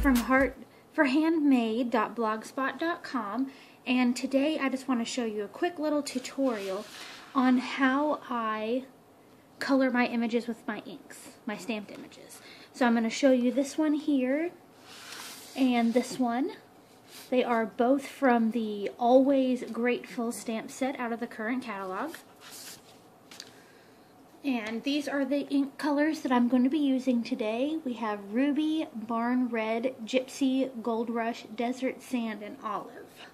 from handmade.blogspot.com, and today I just want to show you a quick little tutorial on how I color my images with my inks, my stamped images. So I'm going to show you this one here and this one. They are both from the Always Grateful stamp set out of the current catalog. And these are the ink colors that I'm going to be using today. We have Ruby, Barn Red, Gypsy, Gold Rush, Desert Sand, and Olive.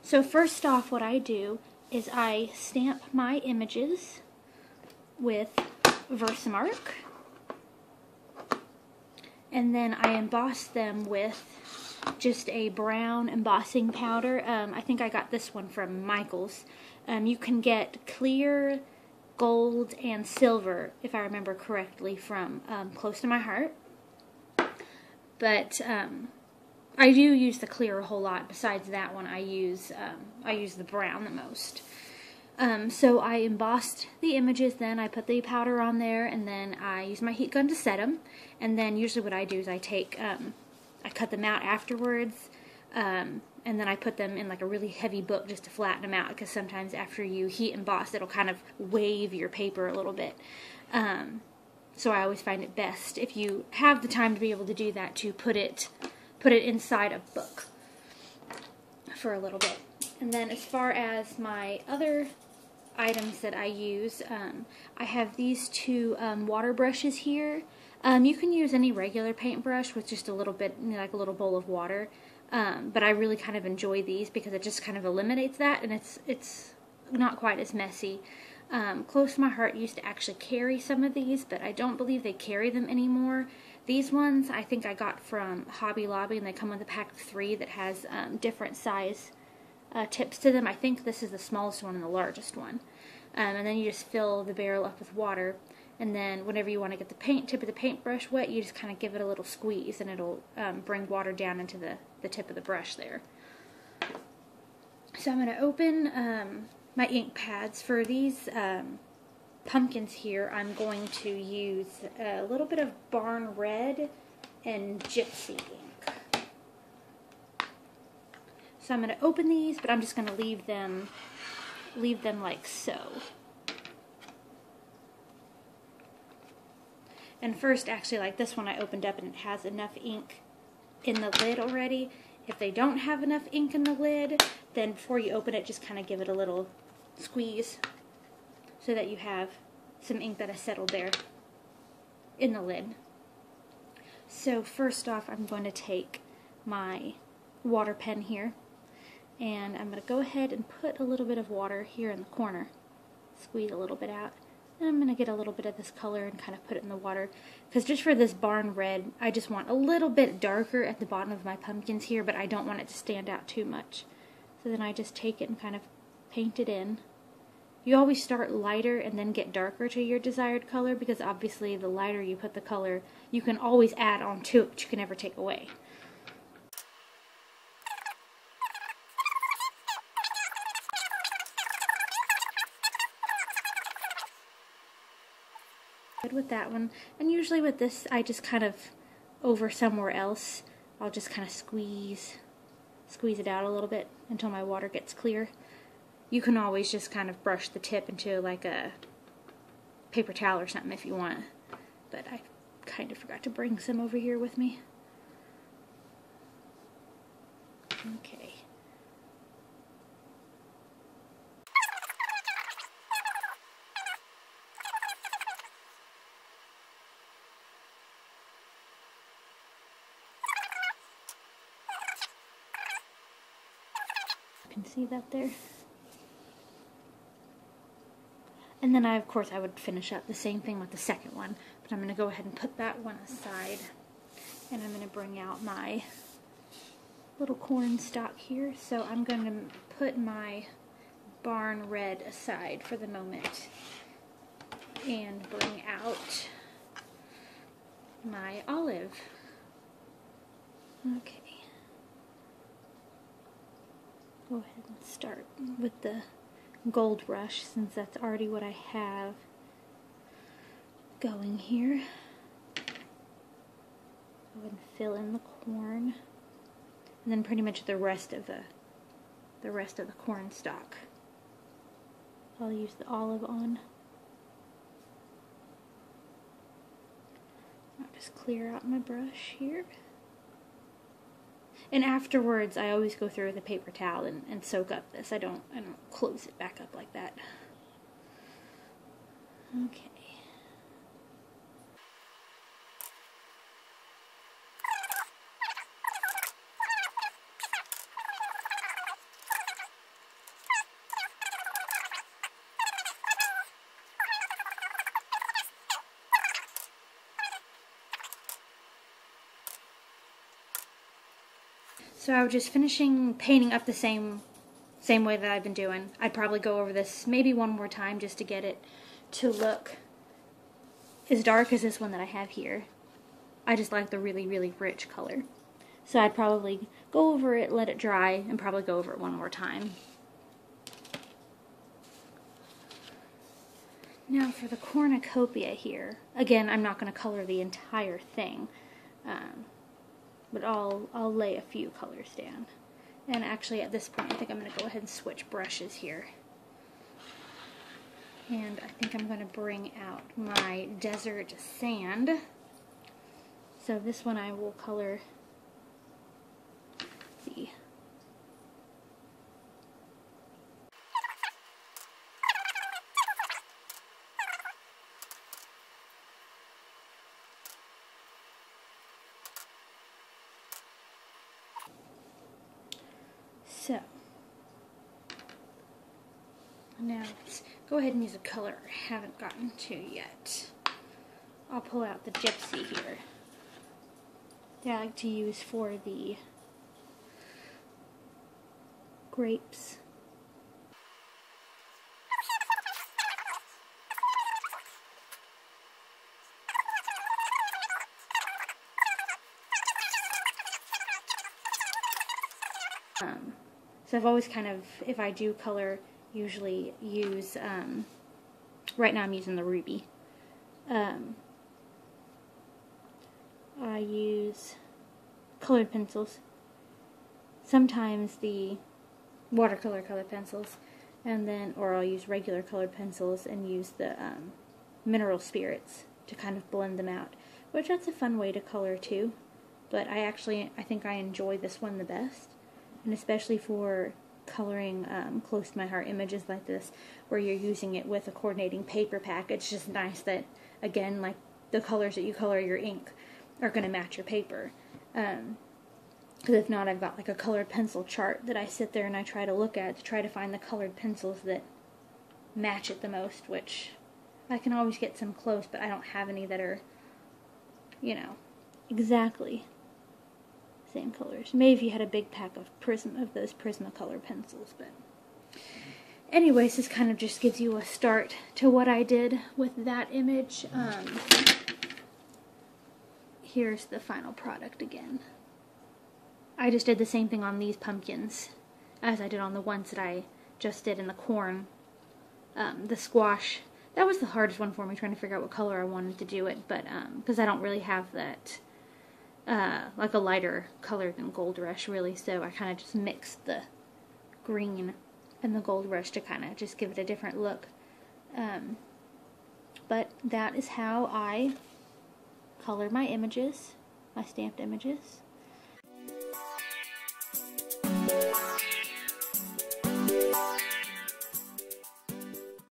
So first off, what I do is I stamp my images with Versamark, and then I emboss them with just a brown embossing powder. I think I got this one from Michael's. You can get clear, gold, and silver, if I remember correctly, from Close to My Heart. But I do use the clear a whole lot. Besides that one, I use the brown the most. So I embossed the images, then I put the powder on there, and then I use my heat gun to set them. And then usually what I do is I cut them out afterwards, and then I put them in like a really heavy book just to flatten them out, because sometimes after you heat emboss, it'll kind of wave your paper a little bit. So I always find it best, if you have the time to be able to do that, to put it inside a book for a little bit. And then as far as my other items that I use, I have these two water brushes here. You can use any regular paintbrush with just a little bit, like a little bowl of water. But I really kind of enjoy these because it just kind of eliminates that, and it's not quite as messy. Close to My Heart used to actually carry some of these, but I don't believe they carry them anymore. These ones I think I got from Hobby Lobby, and they come with a pack of 3 that has different size tips to them. I think this is the smallest one and the largest one. And then you just fill the barrel up with water, and then whenever you want to get the tip of the paintbrush wet, you just kind of give it a little squeeze, and it'll bring water down into the tip of the brush there. So I'm going to open my ink pads. For these pumpkins here, I'm going to use a little bit of Barn Red and Gypsy ink. So I'm going to open these, but I'm just going to leave them like so. And first, actually, like this one I opened up and it has enough ink in the lid already. If they don't have enough ink in the lid, then before you open it, just kind of give it a little squeeze so that you have some ink that has settled there in the lid. So first off, I'm going to take my water pen here, and I'm going to go ahead and put a little bit of water here in the corner. Squeeze a little bit out. And I'm going to get a little bit of this color and kind of put it in the water, because just for this Barn Red, I just want a little bit darker at the bottom of my pumpkins here, but I don't want it to stand out too much. So then I just take it and kind of paint it in. You always start lighter and then get darker to your desired color, because obviously the lighter you put the color, you can always add on to it, but you can never take away. Good with that one. And usually with this, I just kind of, over somewhere else, I'll just kind of squeeze it out a little bit until my water gets clear. You can always just kind of brush the tip into like a paper towel or something if you want, but I kind of forgot to bring some over here with me. Okay. Can see that there. And then of course I would finish up the same thing with the second one, but I'm going to go ahead and put that one aside, and I'm going to bring out my little corn stalk here. So I'm going to put my Barn Red aside for the moment and bring out my olive. Okay. Go ahead and start with the Gold Rush, since that's already what I have going here. ahead and fill in the corn, and then pretty much the rest of the corn stalk. I'll use the olive on. I'll just clear out my brush here. And afterwards, I always go through with a paper towel and soak up this. I don't close it back up like that. Okay. So I was just finishing painting up the same way that I've been doing. I'd probably go over this maybe one more time just to get it to look as dark as this one that I have here. I just like the really, really rich color. So I'd probably go over it, let it dry, and probably go over it one more time. Now for the cornucopia here, again, I'm not going to color the entire thing. But I'll lay a few colors down. And actually at this point I think I'm going to go ahead and switch brushes here. And I think I'm going to bring out my desert sand. So this one I will color the So, now let's go ahead and use a color I haven't gotten to yet. I'll pull out the gypsy here that I like to use for the grapes. So I've always kind of, if I do color, usually use, right now I'm using the ruby. I use colored pencils, sometimes the watercolor colored pencils, and then, or I'll use regular colored pencils and use the mineral spirits to kind of blend them out, which that's a fun way to color too, but I think I enjoy this one the best. And especially for coloring close to my heart images like this, where you're using it with a coordinating paper pack, it's just nice that, again, like the colors that you color your ink are going to match your paper. Because if not, I've got like a colored pencil chart that I sit there and I try to look at to try to find the colored pencils that match it the most, which I can always get some close, but I don't have any that are, you know, exactly same colors. Maybe if you had a big pack of those Prismacolor pencils, but anyways, this kind of just gives you a start to what I did with that image. Here's the final product again. I just did the same thing on these pumpkins as I did on the ones that I just did in the corn. The squash, that was the hardest one for me, trying to figure out what color I wanted to do it, but because I don't really have that like a lighter color than Gold Rush really, so I kind of just mixed the green and the Gold Rush to kind of just give it a different look. But that is how I color my images, my stamped images.